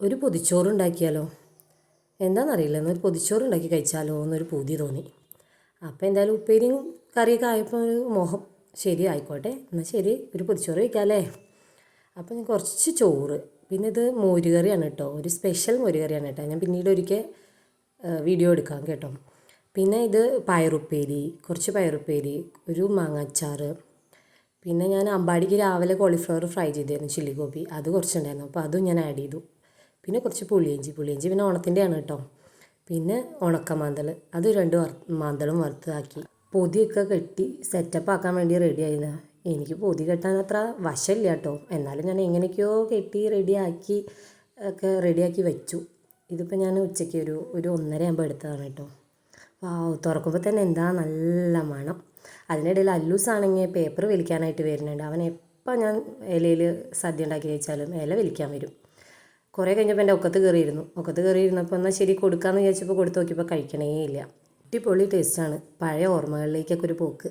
ഒരു പൊതിച്ചോറ് ഉണ്ടാക്കിയാലോ? എന്താണെന്നറിയില്ല, എന്നൊരു പൊതിച്ചോറ് ഉണ്ടാക്കി കഴിച്ചാലോ എന്നൊരു പൂതി തോന്നി. അപ്പോൾ എന്തായാലും ഉപ്പേരിയും കറിയൊക്കെ ആയപ്പോൾ ഒരു മോഹം, ശരി ആയിക്കോട്ടെ എന്നാൽ ശരി ഒരു പൊതിച്ചോറ് കഴിക്കാമല്ലേ. അപ്പോൾ ഞാൻ കുറച്ച് ചോറ്, പിന്നെ ഇത് മോരുകറിയാണ് കേട്ടോ, ഒരു സ്പെഷ്യൽ മോരുകറിയാണ് കേട്ടോ. ഞാൻ പിന്നീട് ഒരിക്കൽ വീഡിയോ എടുക്കാം കേട്ടോ. പിന്നെ ഇത് പയറുപ്പേരി, കുറച്ച് പയറുപ്പേരി, ഒരു മാങ്ങാച്ചാറ്, പിന്നെ ഞാൻ അമ്പാടിക്ക് രാവിലെ കോളിഫ്ലവർ ഫ്രൈ ചെയ്തിരുന്നു, ചില്ലി ഗോബി, അത് കുറച്ചുണ്ടായിരുന്നു, അപ്പോൾ അതും ഞാൻ ആഡ് ചെയ്തു. പിന്നെ കുറച്ച് പുളിയിഞ്ചി പിന്നെ ഓണത്തിൻ്റെയാണ് കേട്ടോ. പിന്നെ ഉണക്കമാന്തൽ, അത് 2 മാന്തളും വറുത്താക്കി പൊതിയൊക്കെ കെട്ടി സെറ്റപ്പ് ആക്കാൻ വേണ്ടി റെഡി ആയില്ല. എനിക്ക് പൊതി കെട്ടാൻ അത്ര വശമില്ല കേട്ടോ, എന്നാലും ഞാൻ എങ്ങനെയൊക്കെയോ കെട്ടി റെഡിയാക്കി വെച്ചു. ഇതിപ്പോൾ ഞാൻ ഉച്ചയ്ക്ക് ഒരു 1:30 ആകുമ്പോൾ എടുത്തതാണ് കേട്ടോ. തുറക്കുമ്പോൾ തന്നെ എന്താ നല്ല മണം. അതിനിടയിൽ അല്ലൂസാണെങ്കിൽ പേപ്പർ വലിക്കാനായിട്ട് വരുന്നുണ്ട്. അവൻ എപ്പോൾ ഞാൻ ഇലയിൽ സദ്യ ഉണ്ടാക്കി കഴിച്ചാലും ഇല വലിക്കാൻ വരും. കുറേ കഴിഞ്ഞപ്പോൾ എൻ്റെ ഒക്കത്ത് കയറിയിരുന്നപ്പോൾ എന്നാൽ ശരി കൊടുക്കാമെന്ന് വിചാരിച്ചപ്പോൾ കൊടുത്ത് നോക്കിയപ്പോൾ കഴിക്കണേ ഇല്ല. അടിപൊളി ടേസ്റ്റാണ്. പഴയ ഓർമ്മകളിലേക്കൊക്കെ ഒരു പോക്ക്.